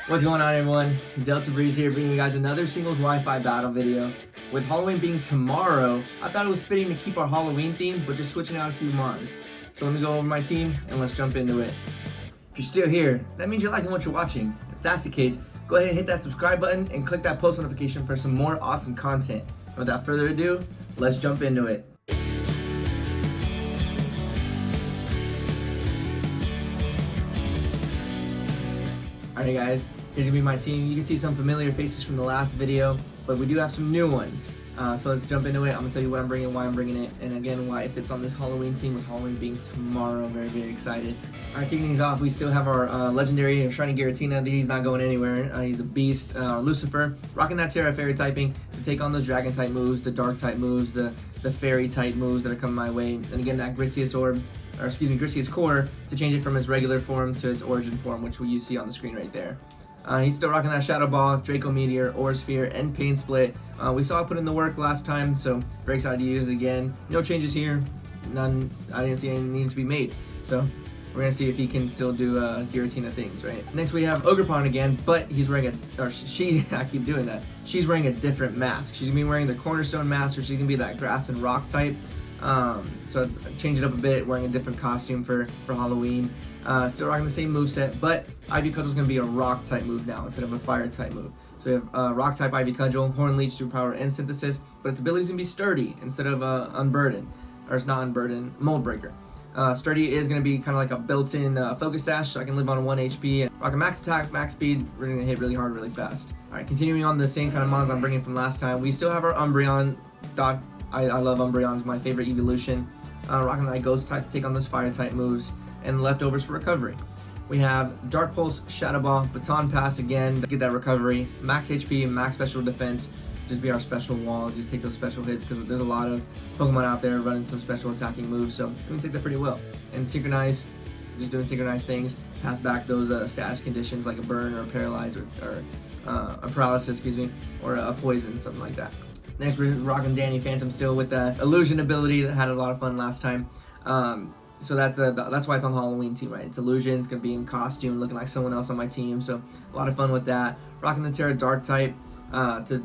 What's going on, everyone? Delta Breeze here, bringing you guys another singles Wi-Fi battle video. With Halloween being tomorrow, I thought it was fitting to keep our Halloween theme, but just switching out a few mons. So let me go over my team and let's jump into it. If you're still here, that means you're liking what you're watching. If that's the case, go ahead and hit that subscribe button and click that post notification for some more awesome content. Without further ado, let's jump into it. Alright guys, here's gonna be my team. You can see some familiar faces from the last video, but we do have some new ones. So let's jump into it. I'm gonna tell you what I'm bringing, why I'm bringing it, and again why it fits on this Halloween team, with Halloween being tomorrow. Very, very excited. Alright, kicking things off, we still have our legendary Shiny Giratina. He's not going anywhere. He's a beast. Lucifer, rocking that Terra Fairy typing to take on those Dragon type moves, the Dark type moves, the Fairy type moves that are coming my way. And again, that Grisius Orb, or excuse me, Grisius Core, to change it from its regular form to its origin form, which you see on the screen right there. He's still rocking that Shadow Ball, Draco Meteor, Aura Sphere, and Pain Split. We saw it put in the work last time, so very excited to use it again. No changes here. None. I didn't see any need to be made. So we're gonna see if he can still do Giratina things, right? Next we have Ogerpon again, but he's wearing I keep doing that. She's wearing a different mask. She's gonna be wearing the Cornerstone mask, or she's gonna be that Grass and Rock type. So change it up a bit, wearing a different costume for Halloween. Still rocking the same moveset, but Ivy Cudgel is going to be a rock type move now instead of a fire type move. So we have rock type Ivy Cudgel, Horn Leech through power and synthesis, but its ability is going to be sturdy instead of unburden, or it's not unburden, mold breaker. Sturdy is going to be kind of like a built-in focus sash, so I can live on 1 HP and rock a max attack, max speed. We're going to hit really hard, really fast. All right, continuing on the same kind of mons I'm bringing from last time, we still have our Umbreon. I love Umbreon, it's my favorite evolution. Rocking that Ghost type to take on those fire type moves, and leftovers for recovery. We have Dark Pulse, Shadow Ball, Baton Pass again to get that recovery, max HP, max special defense, just be our special wall, just take those special hits, because there's a lot of Pokemon out there running some special attacking moves, so we can take that pretty well. And Synchronize, just doing synchronized things, pass back those status conditions like a burn or a paralyze or a paralysis, excuse me, or a poison, something like that. Next, we're rocking Danny Phantom still with that illusion ability that had a lot of fun last time. So that's why it's on the Halloween team, right? It's illusion. It's gonna be in costume, looking like someone else on my team. So a lot of fun with that. Rocking the Terra Dark type to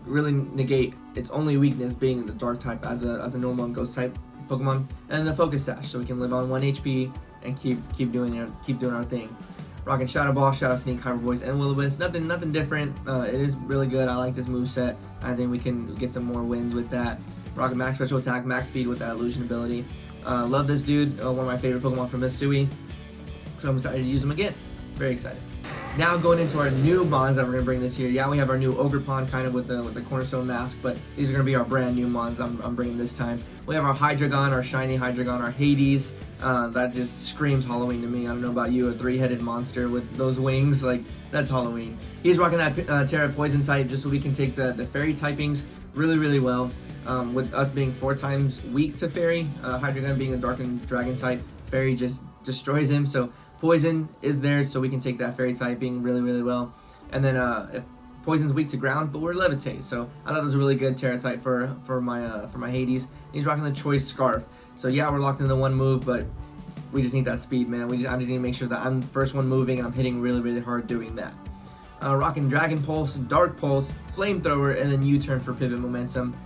really negate its only weakness being the Dark type as a normal and Ghost type Pokemon, and the Focus Sash, so we can live on 1 HP and keep doing our thing. Rocking Shadow Ball, Shadow Sneak, Hyper Voice, and Will-O-Wisp. Nothing different. It is really good. I like this moveset. I think we can get some more wins with that. Rocking Max Special Attack, Max Speed with that Illusion ability. Love this dude. One of my favorite Pokemon from Misui. So I'm excited to use him again. Very excited. Now going into our new mons that we're going to bring this year. Yeah, we have our new Ogerpon kind of with the Cornerstone mask, but these are going to be our brand new mons I'm bringing this time. We have our Hydreigon, our shiny Hydreigon, our Hades. That just screams Halloween to me. I don't know about you, a 3-headed monster with those wings, like that's Halloween. He's rocking that Terra Poison type just so we can take the Fairy typings really, really well. With us being 4 times weak to Fairy, Hydreigon being a Dark and Dragon type, Fairy just destroys him, so Poison is there so we can take that Fairy typing really, really well. And then if Poison's weak to ground, but we're Levitate, so I thought it was a really good Terra type for my Hades. He's rocking the Choice Scarf, so yeah, we're locked into 1 move, but we just need that speed, man. I just need to make sure that I'm the first one moving and I'm hitting really, really hard doing that. Rocking Dragon Pulse, Dark Pulse, Flamethrower, and then U-Turn for pivot momentum.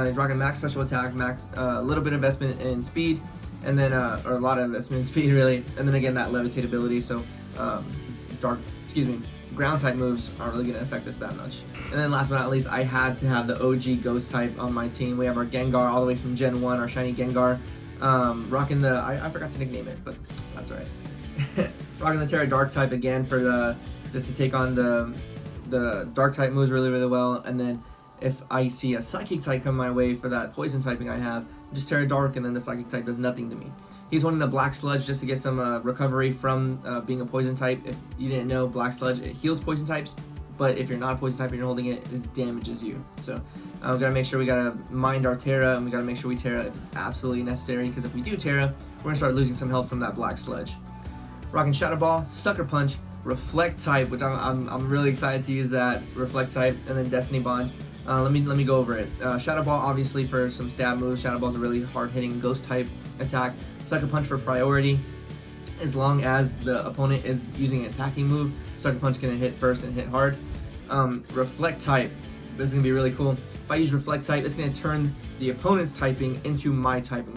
He's rocking max special attack, max a little bit of investment in speed, and then or a lot of investment in speed really, and then again that levitate ability. So ground type moves aren't really going to affect us that much. And then last but not least, I had to have the OG Ghost type on my team. We have our Gengar all the way from Gen 1, our shiny Gengar. Rocking the I forgot to nickname it, but that's alright. Rocking the Terra Dark type again for just to take on the Dark type moves really, really well, and then if I see a Psychic type come my way for that Poison typing I have, just Terra Dark, and then the Psychic type does nothing to me. He's wanting the Black Sludge just to get some recovery from being a Poison type. If you didn't know, Black Sludge, it heals Poison types, but if you're not a Poison type and you're holding it, it damages you. So we gotta make sure we gotta mind our Terra, and we gotta make sure we Terra if it's absolutely necessary, because if we do Terra, we're gonna start losing some health from that Black Sludge. Rocking Shadow Ball, Sucker Punch, Reflect type, which I'm really excited to use that Reflect type, and then Destiny Bond. Let me go over it. Shadow Ball obviously for some stab moves. Shadow Ball is a really hard hitting Ghost type attack. Sucker Punch for priority, as long as the opponent is using an attacking move. Sucker Punch gonna hit first and hit hard. Reflect type, this is gonna be really cool. If I use Reflect type, it's gonna turn the opponent's typing into my typing.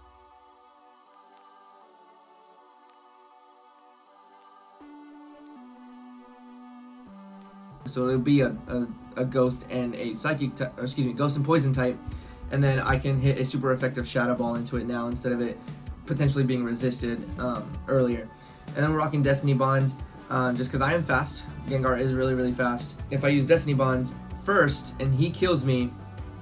So it'll be a ghost and a psychic type, or excuse me, ghost and poison type, and then I can hit a super effective Shadow Ball into it now instead of it potentially being resisted earlier. And then we're rocking Destiny Bond, just because I am fast. Gengar is really fast. If I use Destiny Bond first and he kills me,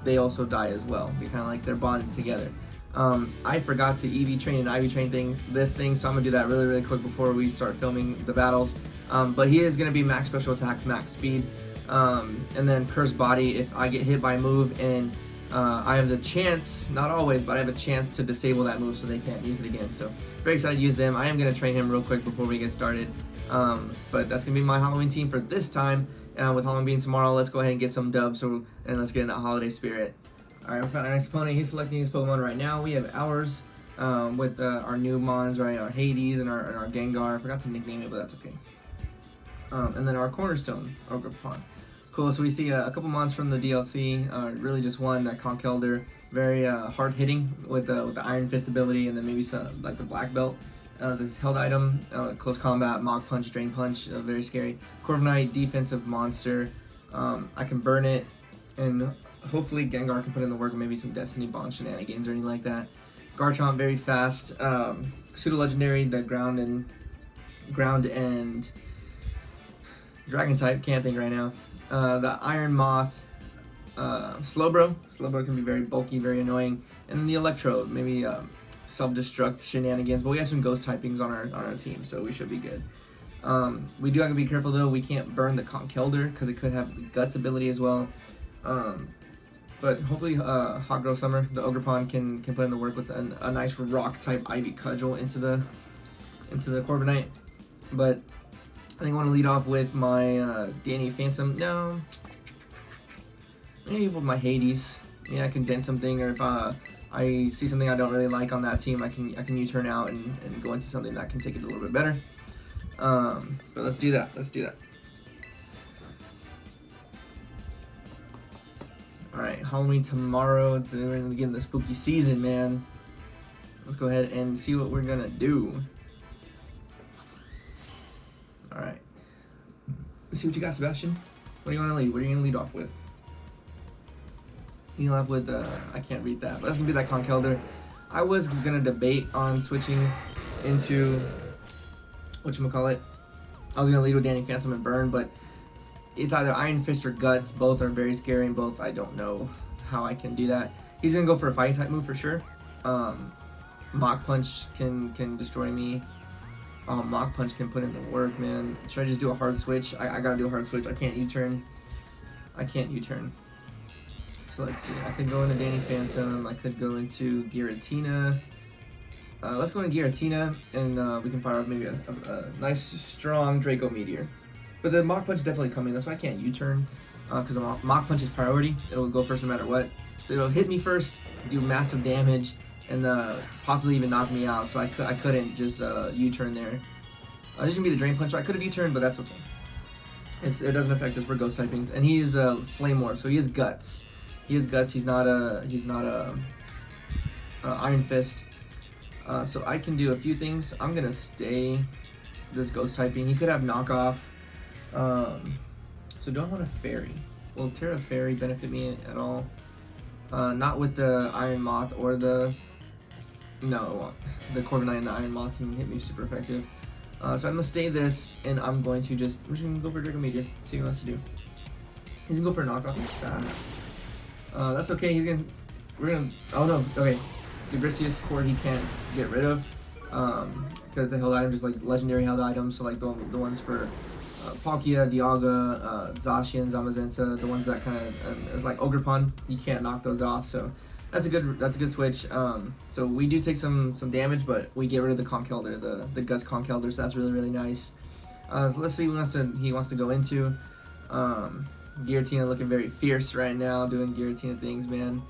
they also die as well. They kind of like they're bonded together. I forgot to EV train and IV train this thing, so I'm gonna do that really quick before we start filming the battles. But he is gonna be max special attack, max speed, and then Curse Body if I get hit by a move and I have the chance, not always, but I have a chance to disable that move so they can't use it again. So very excited to use them. I am gonna train him real quick before we get started. But that's gonna be my Halloween team for this time. With Halloween being tomorrow, let's go ahead and get some dubs and let's get in that holiday spirit. Alright, we found our next opponent. He's selecting his Pokemon right now. We have ours with our new Mons, right? Our Hades and our Gengar. I forgot to nickname it, but that's okay. And then our Cornerstone, Ogerpon. Cool, so we see a couple Mons from the DLC. Really just one, that Conkeldurr. Very hard hitting with the Iron Fist ability, and then maybe some like the Black Belt. This held item, close combat, Mach Punch, Drain Punch, very scary. Corviknight, defensive monster. I can burn it, and hopefully Gengar can put in the work, and maybe some Destiny Bond shenanigans or anything like that. Garchomp, very fast. Pseudo Legendary, the ground and Dragon type, can't think right now. The Iron Moth, Slowbro. Slowbro can be very bulky, very annoying. And then the Electrode, maybe self-destruct shenanigans, but we have some ghost typings on our team, so we should be good. We do have to be careful though, we can't burn the Conkeldurr because it could have the Guts ability as well. But hopefully Hot Girl Summer, the Ogerpon, can put in the work with a nice rock type Ivy Cudgel into the Corviknight. But I think I want to lead off with my Danny Phantom. No, maybe with my Hades. Yeah, I can dent something, or if I see something I don't really like on that team, I can U-turn out and go into something that can take it a little bit better. But let's do that. Alright, Halloween tomorrow. We're gonna begin the spooky season, man. Let's go ahead and see what we're gonna do. Alright. Let's see what you got, Sebastian. What do you want to lead? What are you gonna lead off with? You know, with I can't read that, but that's gonna be that Conkeldurr. I was gonna debate on switching into whatchamacallit. I was gonna lead with Danny Phantom and Burn, but it's either Iron Fist or Guts. Both are very scary, and both I don't know how I can do that. He's gonna go for a fighting type move for sure. Mach Punch can destroy me. Mach Punch can put in the work, man. Should I just do a hard switch? I gotta do a hard switch. I can't U-turn. So let's see, I could go into Danny Phantom, I could go into Giratina. Let's go into Giratina, and we can fire up maybe a nice, strong Draco Meteor. But the Mach Punch is definitely coming, that's why I can't U-turn, because Mach Punch is priority. It'll go first no matter what. So it'll hit me first, do massive damage, and possibly even knock me out, so I couldn't just U-turn there. This is going to be the Drain Punch, so I could have U-turned, but that's okay. It doesn't affect us for ghost typings, and he's Flame Orb, so he has Guts. He's not a Iron Fist. So I can do a few things. I'm gonna stay this ghost typing. He could have knockoff. So do I want a fairy? Will Terra Fairy benefit me at all? Not with the Iron Moth or the Corviknight and the Iron Moth can hit me super effective. So I'm gonna stay this, and I'm just gonna go for Draco Meteor. See what he wants to do. He's gonna go for a knockoff. He's fast. That's okay. Oh no. Okay. Dubricius Core he can't get rid of because it's a held item, just like legendary held items. So like the ones for Palkia, Dialga, Zacian, Zamazenta, the ones that kind of like Ogerpon, you can't knock those off. So that's a good switch. So we do take some damage, but we get rid of the Conkeldurr, the Guts Conkeldurr. So that's really nice. So let's see what he wants to go into. Giratina looking very fierce right now, doing Giratina things, man.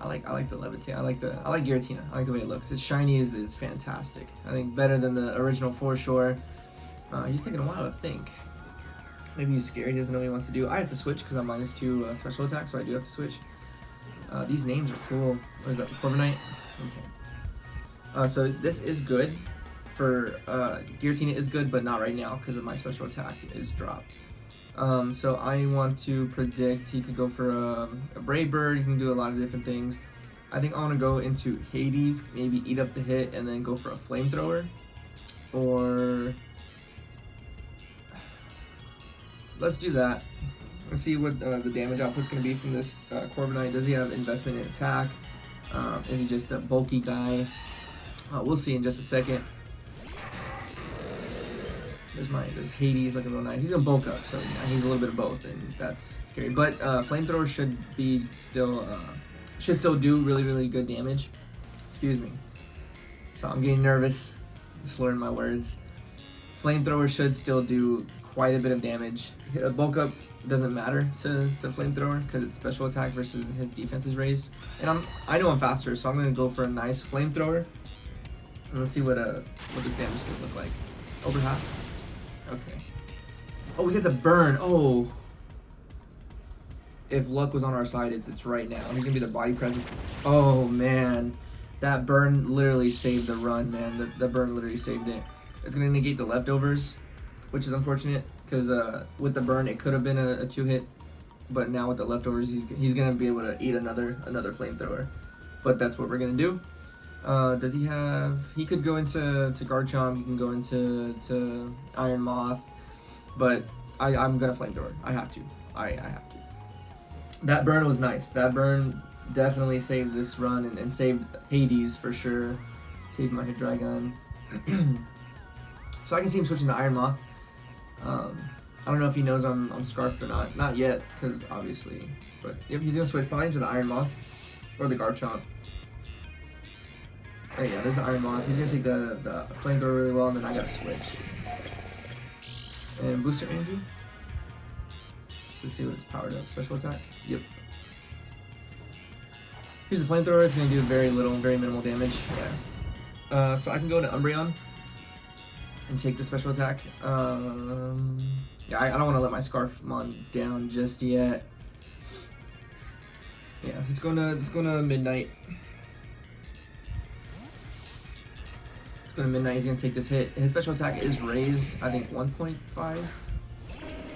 I like the Levitate. I like Giratina. I like the way it looks. Its shiny is fantastic. I think better than the original for sure. He's taking a while to think. Maybe he's scared, he doesn't know what he wants to do. I have to switch because I'm -2 special attack, so I do have to switch. These names are cool. What is that, the Corviknight? Okay. So this is good. For Giratina is good, but not right now because of my special attack is dropped. So I want to predict he could go for a Brave Bird. He can do a lot of different things. I think I want to go into Hades, maybe eat up the hit, and then go for a Flamethrower. Or let's do that. Let's see what the damage output's going to be from this Corviknight. Does he have investment in attack? Is he just a bulky guy? We'll see in just a second. There's Hades looking real nice. He's gonna bulk up, so yeah, he's a little bit of both, and that's scary. But Flamethrower should still do really good damage. Excuse me. So I'm getting nervous, slurring my words. Flamethrower should still do quite a bit of damage. Bulk up doesn't matter to Flamethrower because it's special attack versus his defense is raised. And I know I'm faster, so I'm gonna go for a nice Flamethrower. And let's see what this damage is gonna look like. Over half. Okay. Oh, we get the burn. Oh. If luck was on our side, it's right now. He's gonna be the body presence. Oh man, that burn literally saved the run, man. The burn literally saved it. It's gonna negate the leftovers, which is unfortunate because with the burn it could have been a 2-hit, but now with the leftovers he's gonna be able to eat another Flamethrower. But that's what we're gonna do. Does he have? He could go into Garchomp. He can go into Iron Moth, but I'm gonna Flamethrower. I have to. I have to. That burn was nice. That burn definitely saved this run and saved Hades for sure. Saved my Hydreigon. So I can see him switching to Iron Moth. I don't know if he knows I'm Scarfed or not. Not yet, because obviously. But yep, he's gonna switch probably into the Iron Moth or the Garchomp. Oh yeah, there's the Iron Moth. He's gonna take the Flamethrower really well, and then I gotta switch. And Booster Energy. Let's see what it's powered up. Special attack. Yep. Here's the Flamethrower. It's gonna do very minimal damage. Yeah. So I can go to Umbreon and take the special attack. Yeah, I don't want to let my Scarfmon down just yet. Yeah, let's go to Midnight. He's gonna take this hit. His special attack is raised, I think 1.5.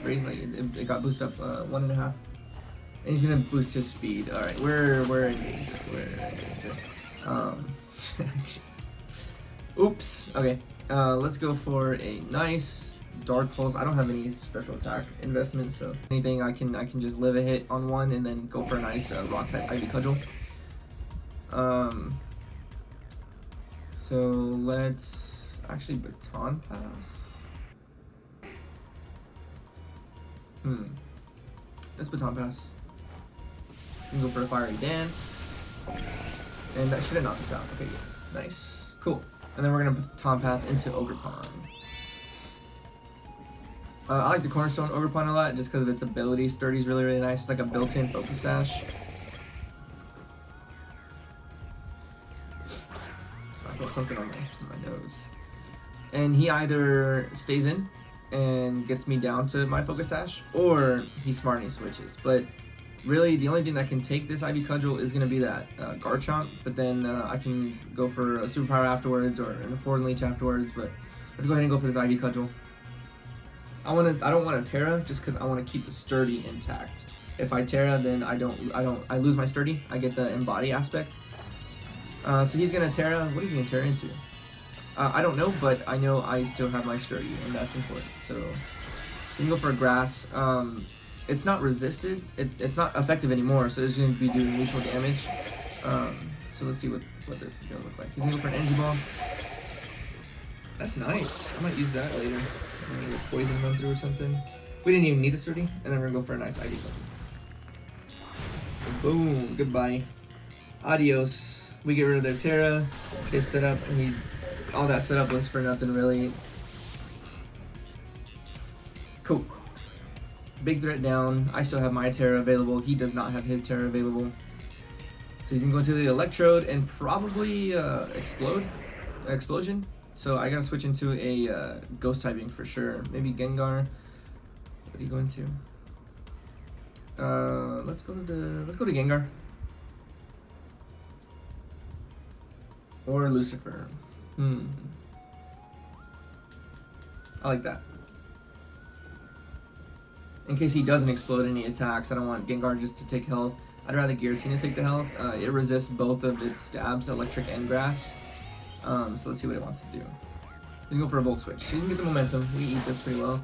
Raised, like it got boosted up 1.5. And he's gonna boost his speed. All right, we're in danger. Oops. Okay. Let's go for a nice Dark Pulse. I don't have any special attack investments, so anything I can just live a hit on one and then go for a nice Rock type Ivy Cudgel. So let's actually Baton Pass. Let's Baton Pass. We can go for a Fiery Dance. And that should have knocked us out. Okay, good. Nice. Cool. And then we're gonna Baton Pass into Ogerpon. I like the Cornerstone Ogerpon a lot just because of its ability. Sturdy's really nice. It's like a built-in Focus Sash. I feel something on my nose. And he either stays in and gets me down to my Focus Sash, or he's smart and he switches. But really, the only thing that can take this Ivy Cudgel is going to be that Garchomp, but then I can go for a Superpower afterwards or an Forward Leech afterwards, but let's go ahead and go for this Ivy Cudgel. I don't want to Terra just because I want to keep the Sturdy intact. If I Terra, then I lose my Sturdy. I get the Embody aspect. So he's going to Terra. What is he going to Terra into? I don't know, but I know I still have my Sturdy, and that's important. So you can go for a Grass. It's not resisted. It's not effective anymore, so it's going to be doing neutral damage. So let's see what this is going to look like. He's going to go for an Energy Ball. That's nice. I might use that later. Maybe a Poison run through or something. We didn't even need the Sturdy, and then we're going to go for a nice ID button. Boom. Goodbye. Adios. We get rid of their Terra. His setup, and all that setup was for nothing, really. Cool. Big threat down. I still have my Terra available. He does not have his Terra available. So he's gonna go into the Electrode and probably Explosion. So I gotta switch into a Ghost typing for sure. Maybe Gengar. What are you going to? Let's go to Gengar. Or Lucifer. I like that. In case he doesn't explode any attacks, I don't want Gengar just to take health. I'd rather Giratina take the health. It resists both of its stabs, electric and grass. So let's see what it wants to do. He's going for a Volt Switch. He can get the momentum. We eat this pretty well.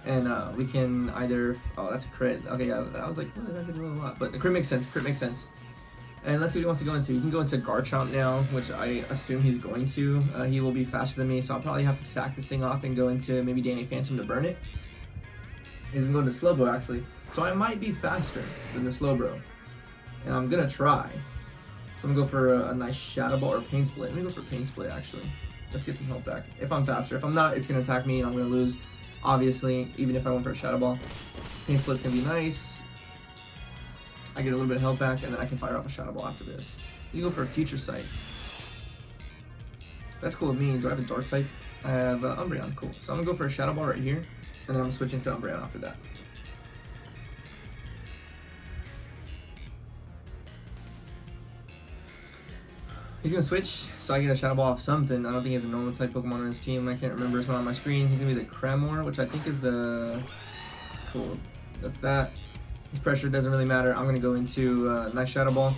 And we can either... Oh, that's a crit. Okay, yeah, I was like, what did I get a lot? But the crit makes sense. Crit makes sense. And let's see what he wants to go into. He can go into Garchomp now, which I assume he's going to. He will be faster than me, so I'll probably have to sack this thing off and go into maybe Danny Phantom to burn it. He's going to go into Slowbro, actually. So I might be faster than the Slowbro. And I'm going to try. So I'm going to go for a nice Shadow Ball or Pain Split. Let me go for Pain Split, actually. Let's get some health back. If I'm faster. If I'm not, it's going to attack me and I'm going to lose. Obviously, even if I went for a Shadow Ball. Pain Split's going to be nice. I get a little bit of health back, and then I can fire off a Shadow Ball after this. You go for a Future Sight. That's cool with me. Do I have a Dark type? I have Umbreon. Cool. So I'm going to go for a Shadow Ball right here, and then I'm going to switch into Umbreon after that. He's going to switch, so I get a Shadow Ball off something. I don't think he has a normal type Pokemon on his team. I can't remember. It's not on my screen. He's going to be the Cremor, which I think is the... Cool. That's that. His pressure doesn't really matter. I'm going to go into nice Shadow Ball.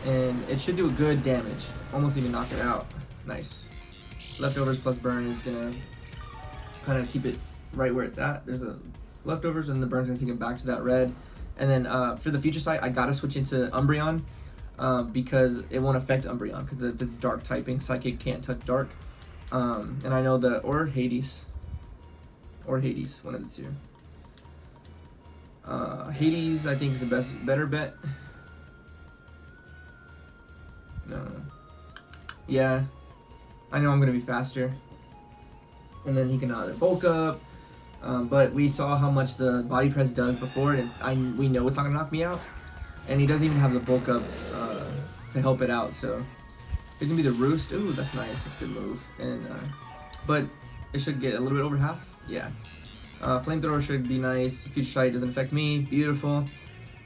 And it should do a good damage. Almost even knock it out. Nice. Leftovers plus burn is going to kind of keep it right where it's at. There's a leftovers and the burn's going to take it back to that red. And then for the Future Sight, I got to switch into Umbreon. Because it won't affect Umbreon. Because if it's dark typing, Psychic can't touch dark. And I know that... Or Hades. Or Hades. One of the two. Hades, I think, is the better bet. No. Yeah. I know I'm going to be faster. And then he can either bulk up. But we saw how much the body press does before. And we know it's not going to knock me out. And he doesn't even have the bulk up to help it out. So it's going to be the Roost. Ooh, that's nice. That's a good move. And but it should get a little bit over half. Yeah. Flamethrower should be nice. Future Sight doesn't affect me. Beautiful.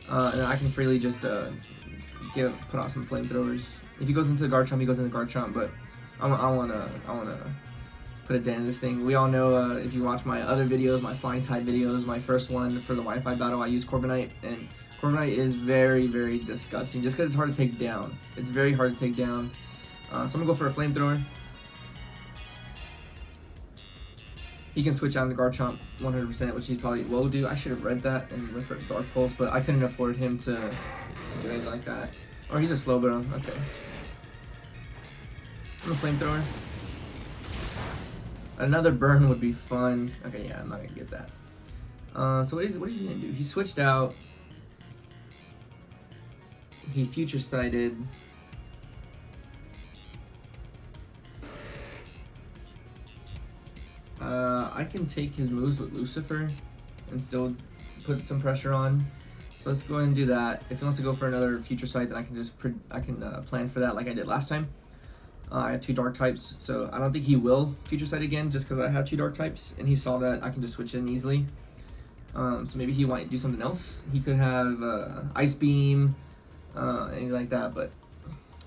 And I can freely just put out some flamethrowers. If he goes into Garchomp, he goes into Garchomp. But I wanna put a dent in this thing. We all know if you watch my other videos, my Flying Tide videos, my first one for the Wi-Fi battle, I use Corviknight, and Corviknight is very, very disgusting. Just because it's hard to take down. It's very hard to take down. So I'm gonna go for a flamethrower. He can switch out into Garchomp 100%, which he's probably will do. I should have read that and went for Dark Pulse, but I couldn't afford him to do anything like that. Or he's a Slowbro. Okay. I'm a flamethrower. Another burn would be fun. Okay, yeah, I'm not gonna get that. So what is he gonna do? He switched out. He Future Sighted. I can take his moves with Lucifer and still put some pressure on. So let's go ahead and do that. If he wants to go for another Future Sight, then I can just plan for that like I did last time. I have two dark types, so I don't think he will Future Sight again just because I have two dark types, and he saw that I can just switch in easily. So maybe he might do something else. He could have Ice Beam, anything like that, but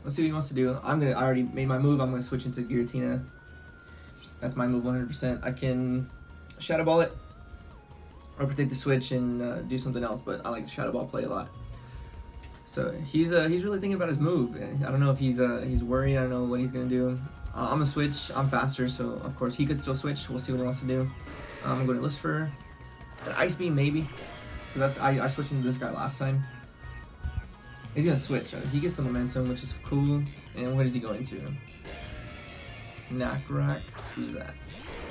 let's see what he wants to do. I already made my move. I'm gonna switch into Giratina. That's my move 100%. I can Shadow Ball it, or protect the switch and do something else, but I like the Shadow Ball play a lot. So he's really thinking about his move. I don't know if he's worried. I don't know what he's gonna do. I'm gonna switch. I'm faster, so of course he could still switch. We'll see what he wants to do. I'm gonna go to Lucifer. An Ice Beam maybe. Cause I switched into this guy last time. He's gonna switch. He gets the momentum, which is cool. And what is he going to? Knackrack. Who's that?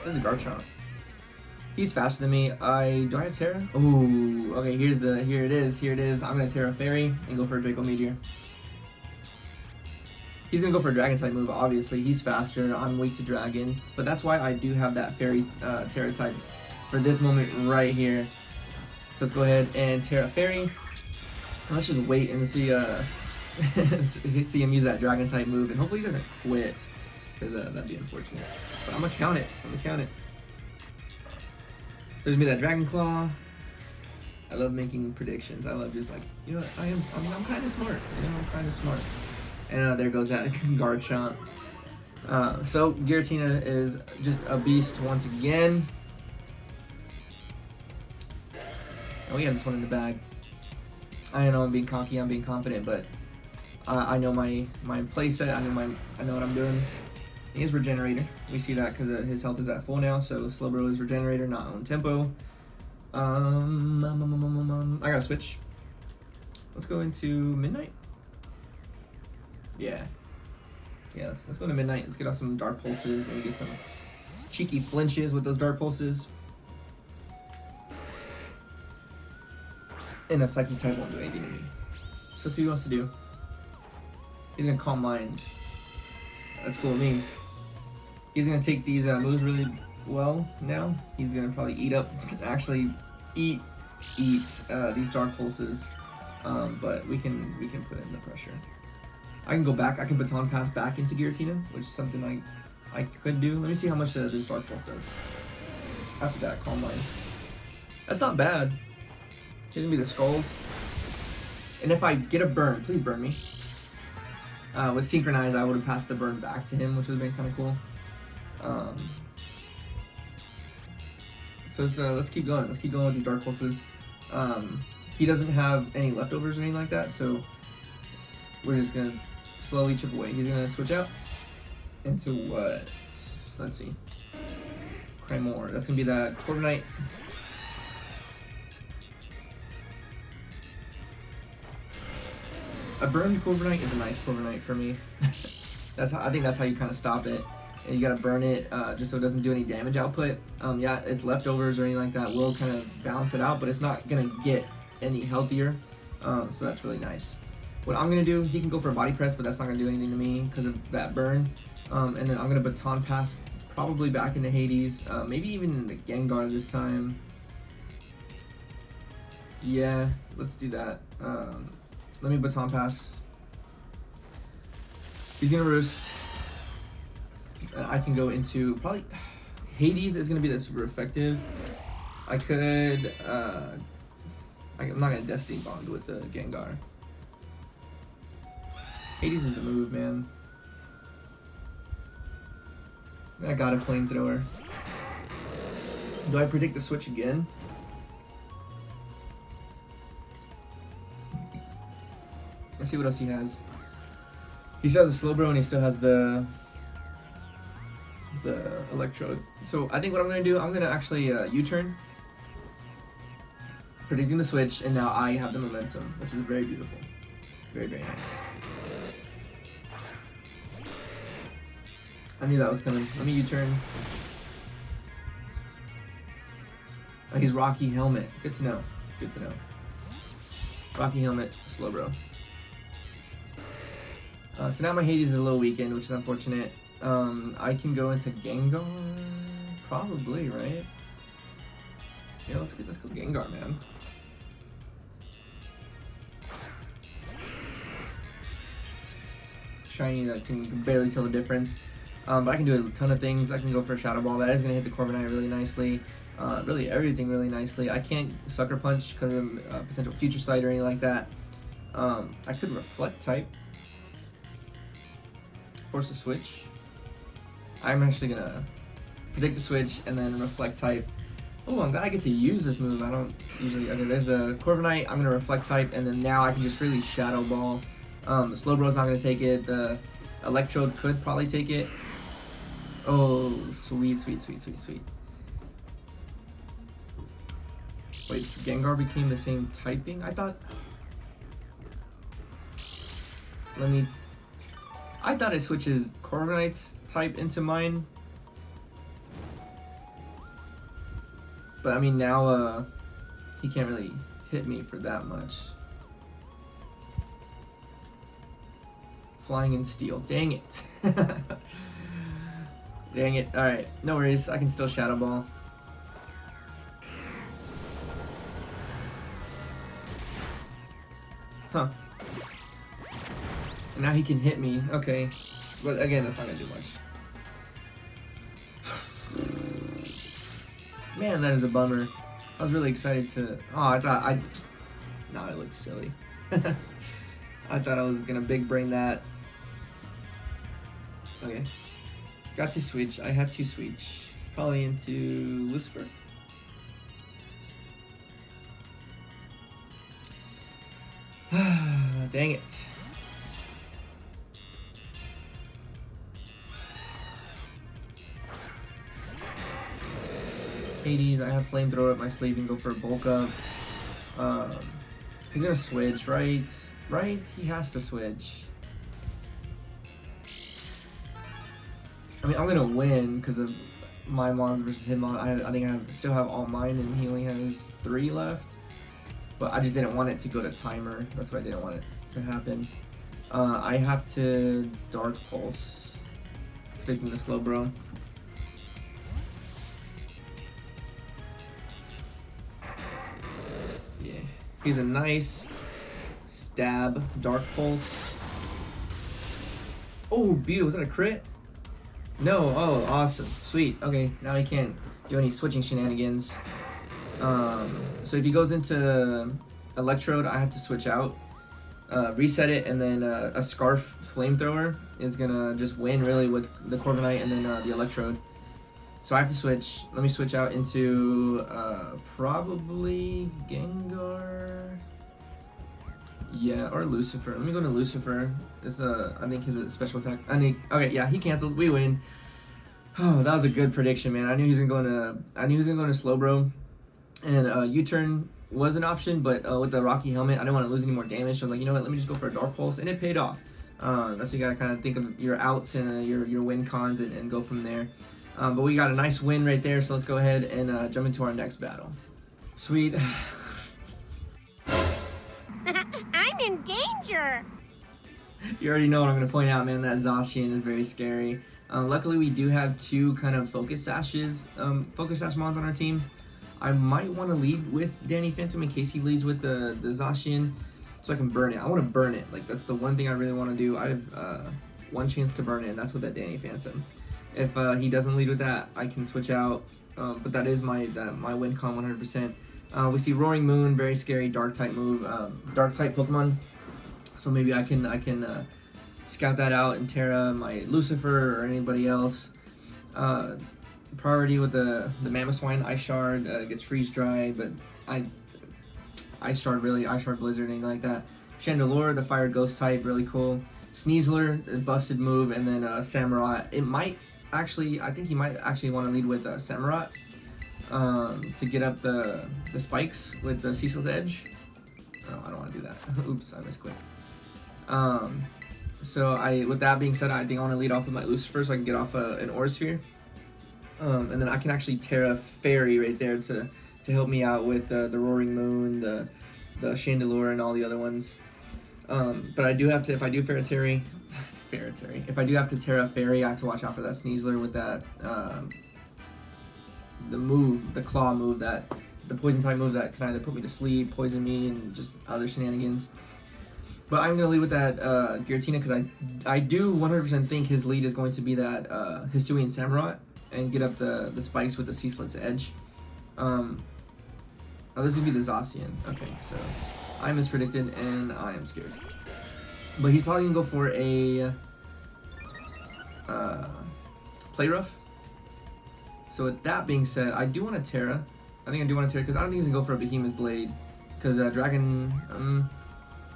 This is Garchomp. He's faster than me. Do I have Terra? Ooh, okay, here it is. I'm gonna Terra Fairy and go for a Draco Meteor. He's gonna go for a Dragon type move, obviously. He's faster, I'm weak to Dragon. But that's why I do have that Fairy Terra type for this moment right here. Let's go ahead and Terra Fairy. Let's just wait and see see him use that Dragon type move, and hopefully he doesn't quit. Because that'd be unfortunate. But I'm gonna count it. There's gonna be that Dragon Claw. I love making predictions. I love just like, you know what, I'm kind of smart. You know, I'm kind of smart. And there goes that guard shot. So Giratina is just a beast once again. Oh, we have this one in the bag. I know I'm being cocky, I'm being confident, but I know my playset. I know what I'm doing. He is Regenerator. We see that because his health is at full now. So Slowbro is Regenerator, not on tempo. I gotta switch. Let's go into Midnight. Yeah. Yeah, let's go to Midnight. Let's get off some Dark Pulses. Maybe get some cheeky flinches with those Dark Pulses. And a Psychic type won't do anything to me. So see what he wants to do. He's gonna Calm Mind. That's cool with me. He's gonna take these moves really well now. He's gonna probably actually eat these Dark Pulses. But we can put in the pressure. I can go back. I can Baton Pass back into Giratina, which is something I could do. Let me see how much this Dark Pulse does. After that, Calm Mind. That's not bad. Here's gonna be the Scald. And if I get a burn, please burn me. With Synchronize, I would have passed the burn back to him, which would have been kind of cool. So let's keep going. Let's keep going with these Dark Pulses. He doesn't have any leftovers or anything like that, so we're just gonna slowly chip away. He's gonna switch out into what? Let's see. Cremor. That's gonna be that Corviknight. A burned Corviknight is a nice Corviknight for me. I think that's how you kind of stop it. And you gotta burn it just so it doesn't do any damage output. Yeah, its leftovers or anything like that will kind of balance it out, but it's not gonna get any healthier. So that's really nice. What I'm gonna do, he can go for a Body Press, but that's not gonna do anything to me because of that burn. And then I'm gonna Baton Pass probably back into Hades, maybe even in the Gengar this time. Yeah, let's do that. Let me Baton Pass. He's gonna Roost. I can go into probably Hades is gonna be that super effective. I could I'm not gonna Destiny Bond with the Gengar. Hades is the move, man. I got a Flamethrower. Do I predict the switch again? Let's see what else he has. He still has a Slowbro and he still has the Electrode. So I think what I'm gonna do, I'm gonna actually U-turn, predicting the switch, and now I have the momentum, which is very beautiful. Very, very nice. I knew that was coming. Let me U-turn. Oh, he's Rocky Helmet. Good to know. Good to know. Rocky Helmet, Slowbro. So now my Hades is a little weakened, which is unfortunate. I can go into Gengar, probably, right? Yeah, let's go Gengar, man. Shiny that can barely tell the difference. But I can do a ton of things. I can go for a Shadow Ball. That is going to hit the Corviknight really nicely. Really everything really nicely. I can't Sucker Punch because of potential Future Sight or anything like that. I could Reflect type. Force a switch. I'm actually going to predict the switch and then Reflect type. Oh, I'm glad I get to use this move. I don't usually... Okay, there's the Corviknight. I'm going to Reflect type, and then now I can just really Shadow Ball. The Slowbro's not going to take it. The Electrode could probably take it. Oh, sweet, sweet, sweet, sweet, sweet. Wait, Gengar became the same typing? I thought... I thought it switches Corviknight's type into mine. But I mean, now he can't really hit me for that much. Flying and Steel. Dang it. Dang it. Alright, no worries. I can still Shadow Ball. Huh. And now he can hit me. Okay. But again, that's not going to do much. Man, that is a bummer. I was really excited to. Oh, No, it looks silly. I thought I was gonna big brain that. Okay. Got to switch. I have to switch. Probably into Lucifer. Dang it. Hades, I have flamethrower up my sleeve and go for a bulk up. He's gonna switch, right? Right? He has to switch. I mean, I'm gonna win because of my mons versus his mon. I think I still have all mine, and he only has 3 left. But I just didn't want it to go to timer. That's what I didn't want it to happen. I have to Dark Pulse, predicting the slow bro. Yeah, he's a nice stab Dark Pulse. Oh, beautiful! Was that a crit? No. Oh, awesome, sweet. Okay, now he can't do any switching shenanigans. So if he goes into Electrode, I have to switch out, reset it, and then a Scarf Flamethrower is gonna just win really with the Corviknight and then the Electrode. So I have to switch. Let me switch out into probably Gengar. Yeah, or Lucifer. Let me go to Lucifer. It's I think his special attack. Okay, yeah, he canceled. We win. Oh, that was a good prediction, man. I knew he was gonna go to Slowbro. And U-turn was an option, but with the Rocky Helmet, I didn't want to lose any more damage. So I was like, you know what, let me just go for a Dark Pulse, and it paid off. That's what you gotta kind of think of your outs and your win cons and go from there. But we got a nice win right there, so let's go ahead and jump into our next battle. Sweet. I'm in danger! You already know what I'm gonna point out, man. That Zacian is very scary. Luckily, we do have 2 kind of Focus Sash mons on our team. I might want to lead with Danny Phantom in case he leads with the Zacian, so I can burn it. I want to burn it. Like, that's the one thing I really want to do. I have 1 chance to burn it, and that's with that Danny Phantom. If he doesn't lead with that, I can switch out. But that is my win con 100%. We see Roaring Moon, very scary Dark type move, Dark type Pokemon. So maybe I can scout that out and Terra my Lucifer or anybody else. Priority with the Mamoswine, Ice Shard gets freeze dried, but Ice Shard Blizzard, anything like that. Chandelure, the Fire Ghost type, really cool. Sneasler, a busted move, and then Samurott. I think he might actually want to lead with Samurott to get up the spikes with the Cecil's Edge. Oh, I don't want to do that. Oops, I misclicked. So with that being said, I think I want to lead off with my Lucifer so I can get off an Aura Sphere. And then I can actually Terra Fairy right there to help me out with the Roaring Moon, the Chandelure, and all the other ones. But I do have to, if I do if I do have to Terra Fairy, I have to watch out for that Sneasler with that the Claw move, the Poison type move that can either put me to sleep, poison me, and just other shenanigans. But I'm gonna lead with that Giratina because I do 100% think his lead is going to be that Hisuian Samurott and get up the spikes with the Ceaseless Edge. Oh, this is gonna be the Zacian. Okay, so I mispredicted and I am scared. But he's probably gonna go for a Play Rough. So with that being said, I do want to Terra. I think I do want to Terra because I don't think he's gonna go for a Behemoth Blade. Because Dragon,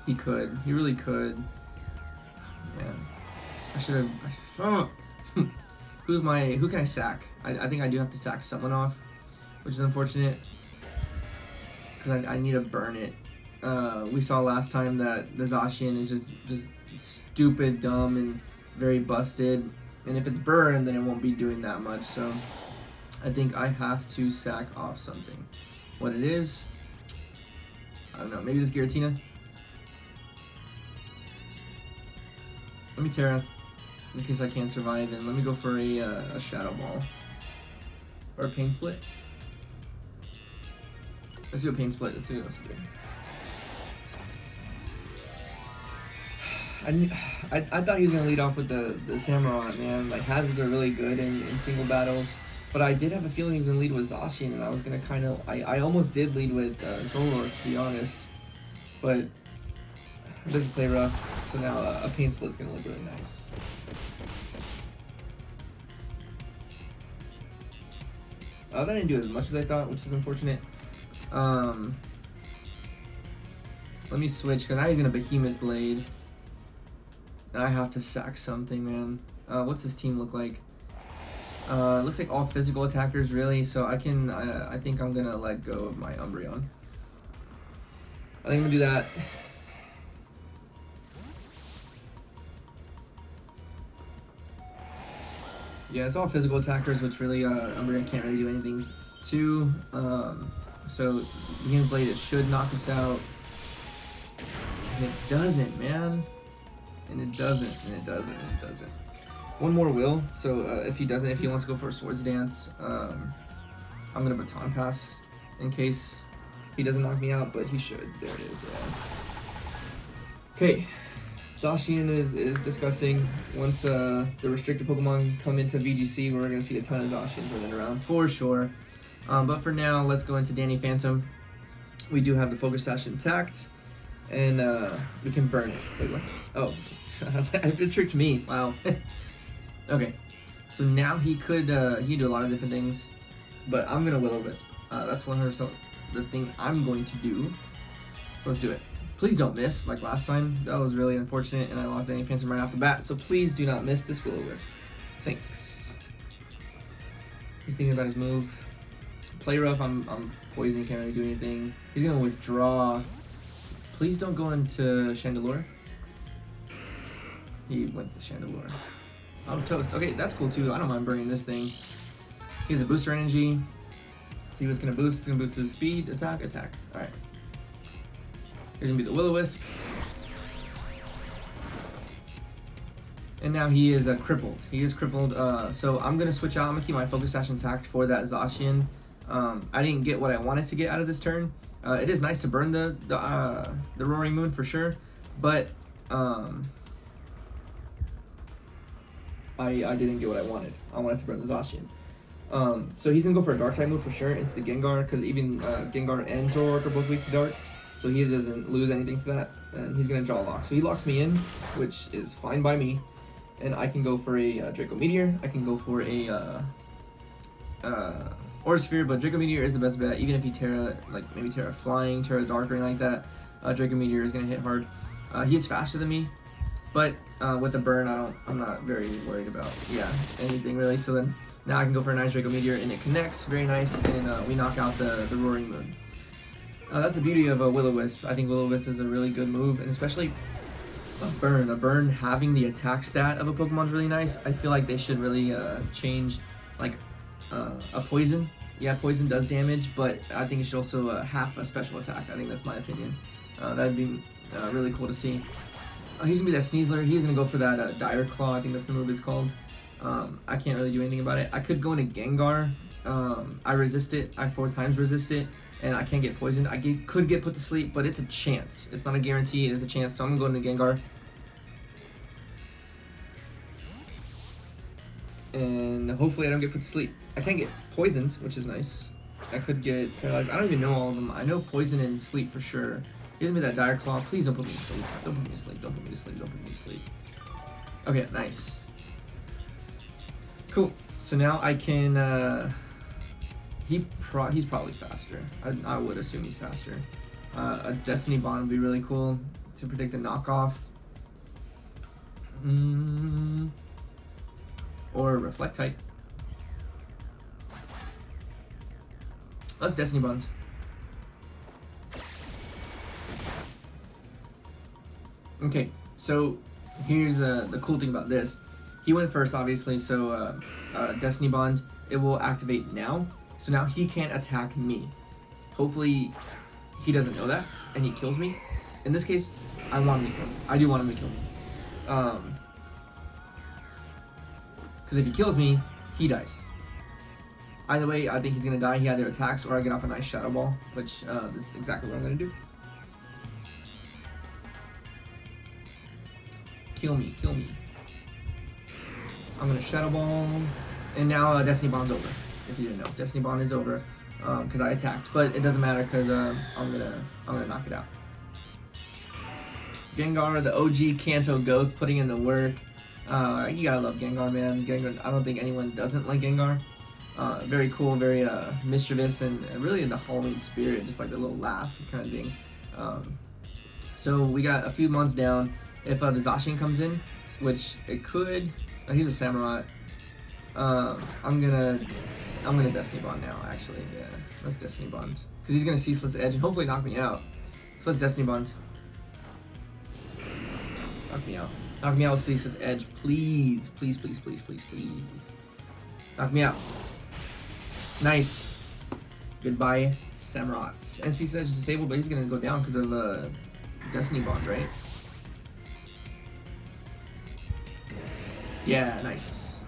he could. He really could. Yeah. I should have. Oh. Who can I sack? I think I do have to sack someone off, which is unfortunate. Because I need to burn it. We saw last time that the Zacian is just stupid, dumb, and very busted. And if it's burned, then it won't be doing that much. So I think I have to sack off something. What it is, I don't know. Maybe this Giratina. Let me Terra, in case I can't survive, and let me go for a Shadow Ball. Or a Pain Split. Let's do a Pain Split. Let's see what else to do. I thought he was going to lead off with the Samurott, man. Like, hazards are really good in single battles. But I did have a feeling he was gonna lead with Zacian, and I was gonna kind of, I almost did lead with Zolor, to be honest. But it doesn't play rough, so now a pain split's gonna look really nice. That didn't do as much as I thought, which is unfortunate. Let me switch, because now he's gonna Behemoth Blade. And I have to sack something, man. What's his team look like? It looks like all physical attackers, really, so I think I'm gonna let go of my Umbreon. I think I'm gonna do that. Yeah, it's all physical attackers, which really Umbreon can't really do anything to. So Behemoth Blade, it should knock us out. And it doesn't, man. And it doesn't, and it doesn't, and it doesn't. One more will, so if he wants to go for a Swords Dance, I'm gonna Baton Pass in case he doesn't knock me out, but he should. There it is, yeah. Okay, Zacian is discussing once the restricted Pokemon come into VGC, we're gonna see a ton of Zacians running around for sure. But for now, let's go into Danny Phantom. We do have the Focus Sash intact, and we can burn it. Wait, what? Oh, it tricked me. Wow. Okay, so now he could do a lot of different things, but I'm gonna Will-O-Wisp. That's 100% the thing I'm going to do. So let's do it. Please don't miss like last time. That was really unfortunate, and I lost Danny Phantom right off the bat. So please do not miss this Will-O-Wisp. Thanks. He's thinking about his move. Play rough. I'm poison. Can't really do anything. He's gonna withdraw. Please don't go into Chandelure. He went to Chandelure. Oh, toast. Okay, that's cool too. I don't mind burning this thing. He has a booster energy. See what's gonna boost. It's gonna boost his speed, attack. Alright. Here's gonna be the Will-O-Wisp. And now he is crippled. He is crippled. So I'm gonna switch out. I'm gonna keep my Focus Sash intact for that Zacian. I didn't get what I wanted to get out of this turn. It is nice to burn the Roaring Moon for sure, but I didn't get what I wanted. I wanted to burn the Zacian. So he's gonna go for a Dark type move for sure into the Gengar, because even Gengar and Zoroark are both weak to Dark, so he doesn't lose anything to that. And he's gonna Jaw Lock, so he locks me in, which is fine by me. And I can go for a Draco Meteor. I can go for a Aura Sphere, but Draco Meteor is the best bet. Even if he Terra, like maybe Terra Flying, Terra Dark, or anything like that, Draco Meteor is gonna hit hard. He is faster than me, but with the burn, I'm not very worried about anything really. So then now I can go for a nice Draco Meteor, and it connects very nice, and we knock out the Roaring Moon. That's the beauty of a Will-O-Wisp. I think Will-O-Wisp is a really good move, and especially a burn having the attack stat of a Pokemon is really nice. I feel like they should really change like a poison. Yeah, poison does damage, but I think it should also half a special attack. I think that's my opinion. That'd be really cool to see. He's gonna be that Sneasler. He's gonna go for that Dire Claw. I think that's the move it's called. I can't really do anything about it. I could go into Gengar. I resist it. I 4 times resist it, and I can't get poisoned. I could get put to sleep, but it's a chance. It's not a guarantee. It is a chance. So I'm gonna go into Gengar. And hopefully I don't get put to sleep. I can't get poisoned, which is nice. I could get paralyzed. I don't even know all of them. I know poison and sleep for sure. Give me that Dire Claw. Please don't put me to sleep. Don't put me to sleep. Don't put me to sleep. Don't put me to sleep. Okay, nice. Cool. So now I can. He's probably faster. I would assume he's faster. A Destiny Bond would be really cool to predict a knockoff. Or Reflect type. Let's Destiny Bond. Okay, so here's the cool thing about this. He went first, obviously, so Destiny Bond, it will activate now. So now he can't attack me. Hopefully he doesn't know that, and he kills me. In this case, I want him to kill me. I do want him to kill me. Because if he kills me, he dies. Either way, I think he's going to die. He either attacks or I get off a nice Shadow Ball, which this is exactly what I'm going to do. Kill me, kill me. I'm going to Shadow Ball, and now Destiny Bond's over. if you didn't know. Destiny Bond is over because I attacked, but it doesn't matter because I'm gonna knock it out. Gengar, the OG Kanto Ghost, putting in the work. You gotta love Gengar, man. Gengar, I don't think anyone doesn't like Gengar. Very cool, very mischievous, and really in the Halloween spirit, just like the little laugh kind of thing. So we got a few months down. If the Zacian comes in, which it could, he's a Samurai. I'm gonna Destiny Bond now. Actually, yeah, let's Destiny Bond because he's gonna Ceaseless Edge and hopefully knock me out. So let's Destiny Bond. Knock me out. Knock me out with Ceaseless Edge, please, please, please, please, please, please. Knock me out. Nice. Goodbye, Samurats. And Ceaseless Edge is disabled, but he's gonna go down because of Destiny Bond, right? Yeah, nice.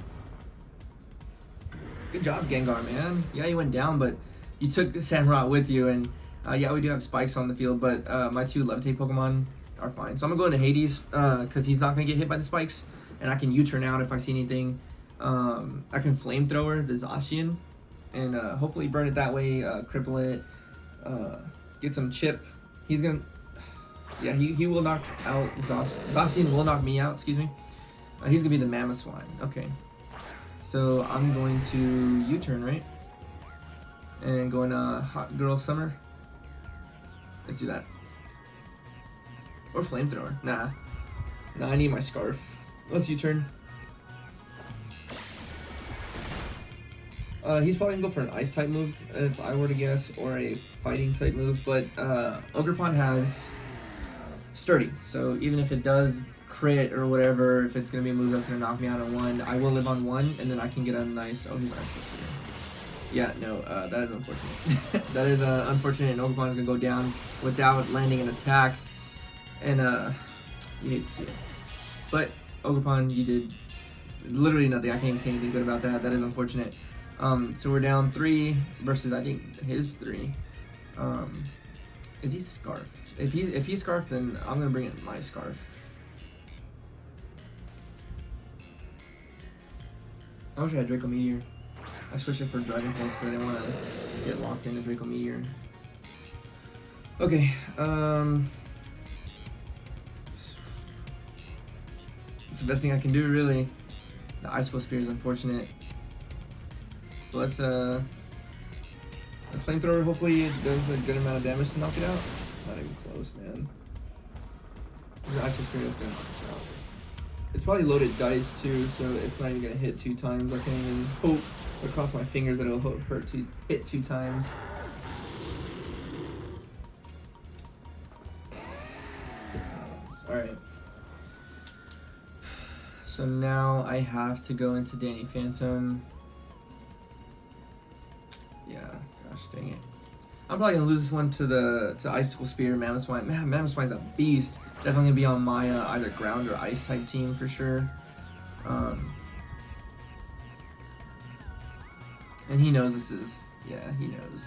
Good job, Gengar, man. Yeah, you went down, but you took Samurott with you, and yeah, we do have spikes on the field, but my two Levitate Pokemon are fine. So I'm gonna go into Hades because he's not gonna get hit by the spikes, and I can U-turn out if I see anything. I can Flamethrower the Zacian, and hopefully burn it that way, cripple it, get some chip. He's gonna, yeah, he will knock out Zacian will knock me out, excuse me. He's gonna be the Mamoswine. Okay, so I'm going to U-turn, right? And going Hot Girl Summer. Let's do that. Or Flamethrower. Nah, I need my Scarf. Let's U-turn. He's probably gonna go for an Ice type move if I were to guess, or a Fighting type move. But Ogerpon has Sturdy, so even if it does crit or whatever, if it's gonna be a move that's gonna knock me out on one, I will live on one, and then I can get a nice. Oh, he's Ice Crystal. Yeah, no, that is unfortunate. That is unfortunate, and Ogerpon is gonna go down without landing an attack, and you hate to see it. But Ogerpon, you did literally nothing. I can't even say anything good about that. That is unfortunate. So we're down 3 versus I think his 3. Is he Scarfed? If he's Scarfed, then I'm gonna bring in my Scarf. I wish I had Draco Meteor. I switched it for Dragon Pulse because I didn't want to get locked into Draco Meteor. Okay, it's the best thing I can do, really. The Icicle Spear is unfortunate. But let's Flamethrower. Hopefully it does a good amount of damage to knock it out. Not even close, man. This is an Icicle Spear that's gonna knock us out. It's probably loaded dice too, so it's not even gonna hit 2 times. I can't even hope or cross my fingers that it'll hurt to hit 2 times. Alright. So now I have to go into Danny Phantom. Yeah, gosh dang it. I'm probably gonna lose this one to Icicle Spear, Mamoswine. Man, Mamoswine's a beast. Definitely gonna be on my either ground or ice type team for sure. And he knows this is, yeah, he knows.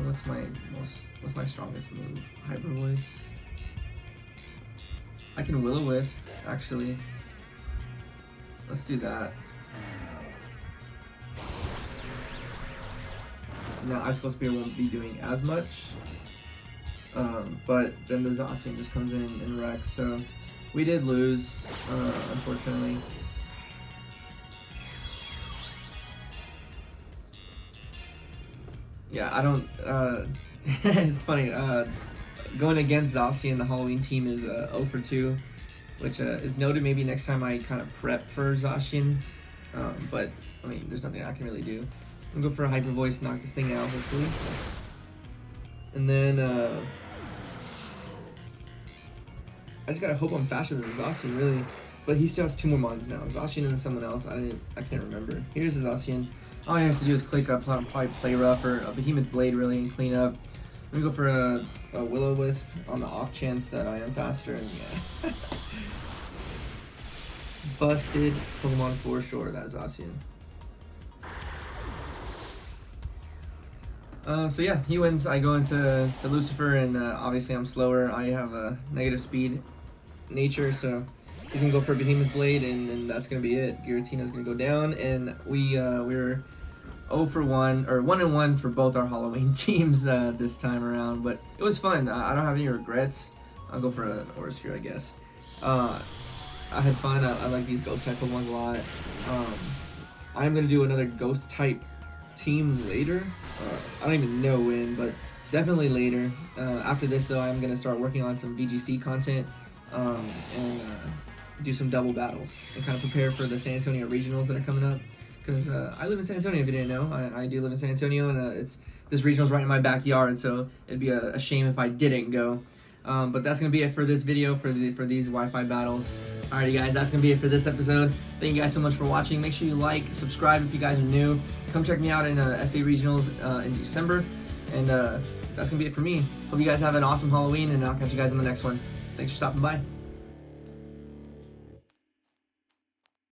What's my strongest move? Hyper Voice. I can Will-O-Wisp, actually. Let's do that. Now Icicle Spear won't be doing as much. But then the Zacian just comes in and wrecks, so we did lose, unfortunately. Yeah, I don't, it's funny, going against Zacian, the Halloween team is 0 for 2, which is noted. Maybe next time I kind of prep for Zacian, but I mean, there's nothing I can really do. I'm gonna go for a Hyper Voice, knock this thing out, hopefully. And then, I just gotta hope I'm faster than Zacian, really. But he still has 2 more mons now. Zacian and someone else. I can't remember. Here's the Zacian. All he has to do is click up, probably Play Rough or a Behemoth Blade, really, and clean up. I'm gonna go for a Will-O-Wisp on the off chance that I am faster, and yeah. Busted Pokemon for sure, that Zacian. So yeah, he wins. I go into Lucifer, and obviously I'm slower. I have a negative speed nature, so he's gonna go for a Behemoth Blade, and then that's gonna be it. Giratina's gonna go down, and we're 0 for 1, or 1 and 1 for both our Halloween teams this time around. But it was fun. I don't have any regrets. I'll go for an Aura Sphere, I guess. I had fun. I like these ghost type Pokemon a lot. I'm gonna do another ghost type team later. I don't even know when, but definitely later. After this though, I'm gonna start working on some VGC content and do some double battles and kind of prepare for the San Antonio regionals that are coming up. Because I live in San Antonio, if you didn't know. I do live in San Antonio, and this regional's right in my backyard, so it'd be a shame if I didn't go. But that's gonna be it for this video for these Wi-Fi battles. Alrighty guys, that's gonna be it for this episode. Thank you guys so much for watching. Make sure you like, subscribe if you guys are new. Come check me out in SA Regionals in December. And that's gonna be it for me. Hope you guys have an awesome Halloween, and I'll catch you guys on the next one. Thanks for stopping by.